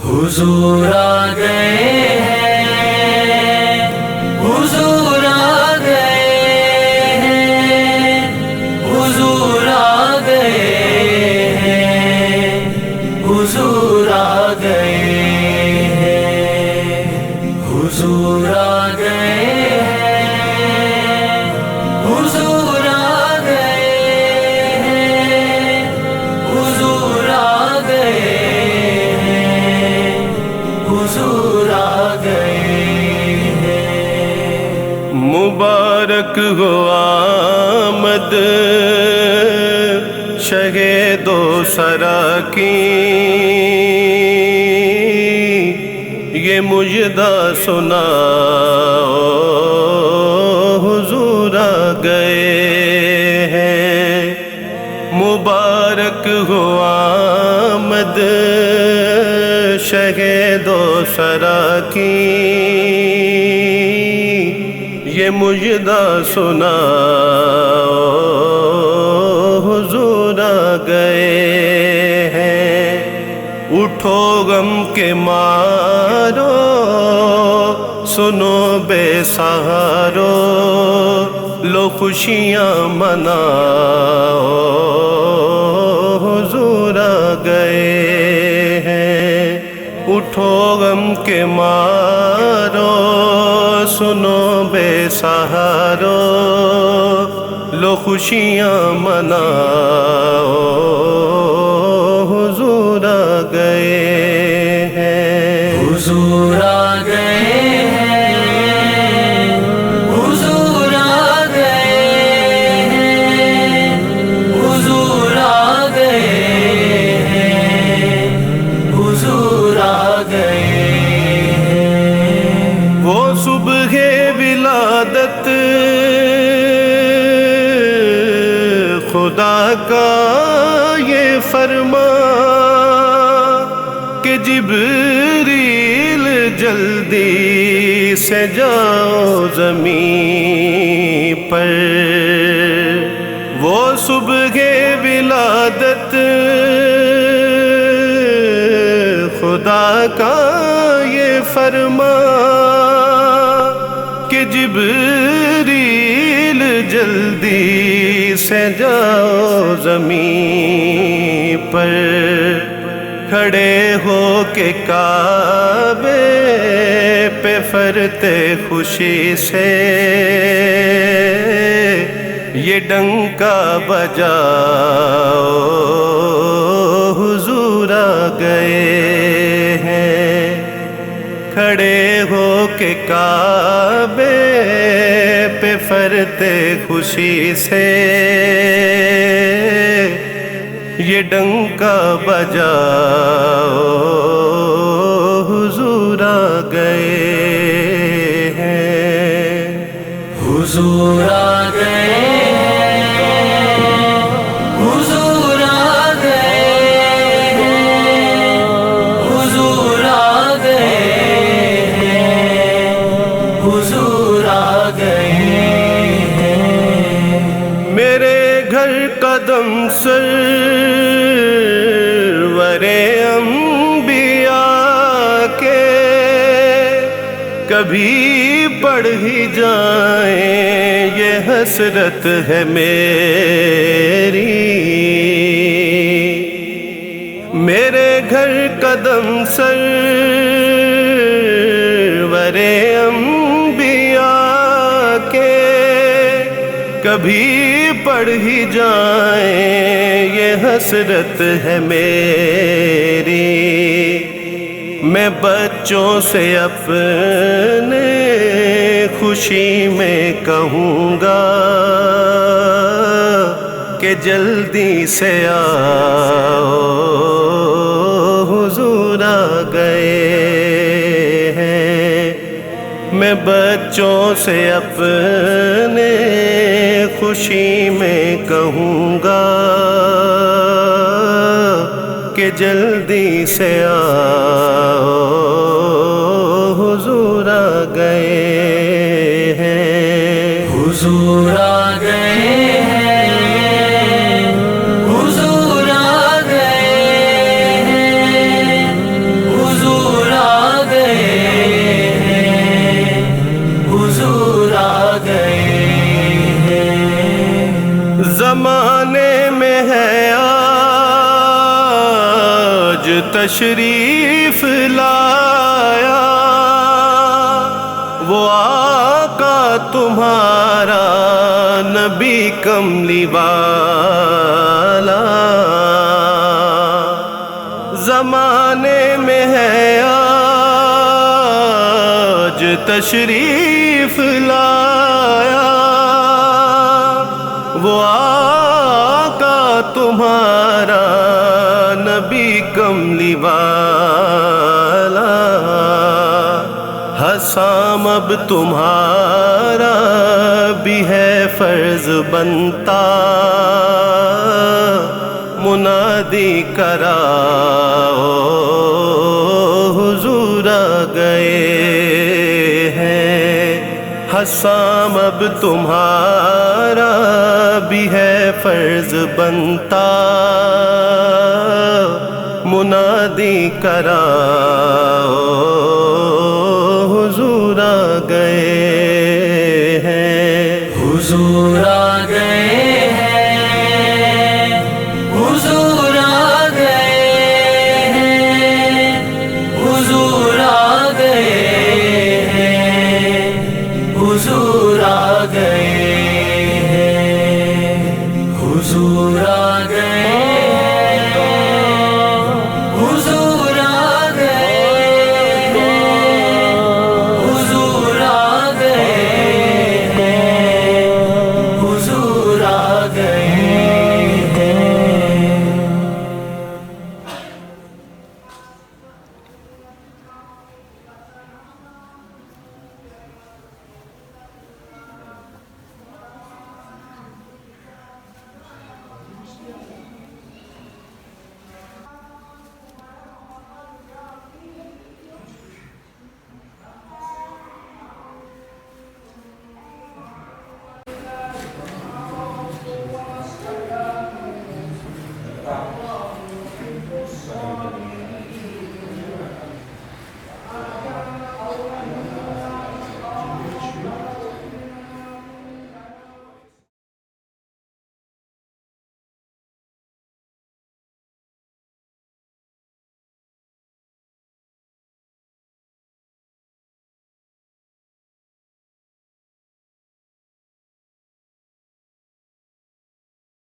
حضور آ گئے ہیں، حضور آ گئے ہیں، حضور آ گئے ہیں، حضور آ گئے ہیں، حضور آ گئے ہیں، حضور آ گئے ہیں، حضور آ گئے ہیں، حضور آ گئے ہیں۔ مبارک ہو آمد شہ دو سرا کی، یہ مجدہ سنا حضور آ گئے ہیں۔ مبارک ہو آمد شہ دو سرا کی، یہ مجدہ سنا حضور آ گئے ہیں۔ اٹھو غم کے مارو سنو بے سہارو، لو خوشیاں مناؤ حضور آ گئے ہیں۔ اٹھو غم کے مارو سنو بے سہارو، لو خوشیاں مناؤ حضور آ گئے ہیں۔ حضور آ گئے ہیں، حضور آ گئے ہیں، حضور آ گئے ہیں، حضور آ گئے ہیں۔ وہ صبح ولادت خدا کا یہ فرما کہ جبریل جلدی سے جاؤ زمین پر۔ وہ صبح ولادت خدا کا یہ فرما کہ جبریل جلدی سے جاؤ زمین پر۔ کھڑے ہو کے کعبے پہ فرتے خوشی سے، یہ ڈنکا بجاؤ حضور آ گئے ہیں۔ کھڑے ہو کے کعبے پہ فرتے خوشی سے، یہ ڈنکا بجاؤ حضور آ گئے ہیں۔ حضور آ گئے ہیں، حضور آ گئے ہیں، حضور آ گئے ہیں، حضور آ گئے ہیں۔ میرے گھر قدم سرور انبیاء کے کبھی پڑھ ہی جائیں، یہ حسرت ہے میری۔ میرے گھر قدم سرور انبیاء کے کبھی پڑھ ہی جائیں، یہ حسرت ہے میری۔ میں بچوں سے اپنے خوشی میں کہوں گا کہ جلدی سے آؤ حضور آ گئے سے اپنے خوشی میں کہوں گا کہ جلدی سے آؤ حضور آ گئے ہیں، حضور آ گئے ہیں، حضور آ گئے ہیں، حضور آ گئے ہیں، حضور آ گئے ہیں۔ زمانے میں ہے آج تشریف لایا وہ آقا تمہارا نبی کملی والا، زمانے میں ہے آج تشریف لایا وہ آقا تمہارا نبی کملی والا، حسام اب تمہارا بھی ہے فرض بنتا منادی کراؤ حضور آ گئے ہیں، حسام اب تمہارا بھی ہے فرض بنتا منادی کراؤ حضور آ گئے ہیں، حضور آ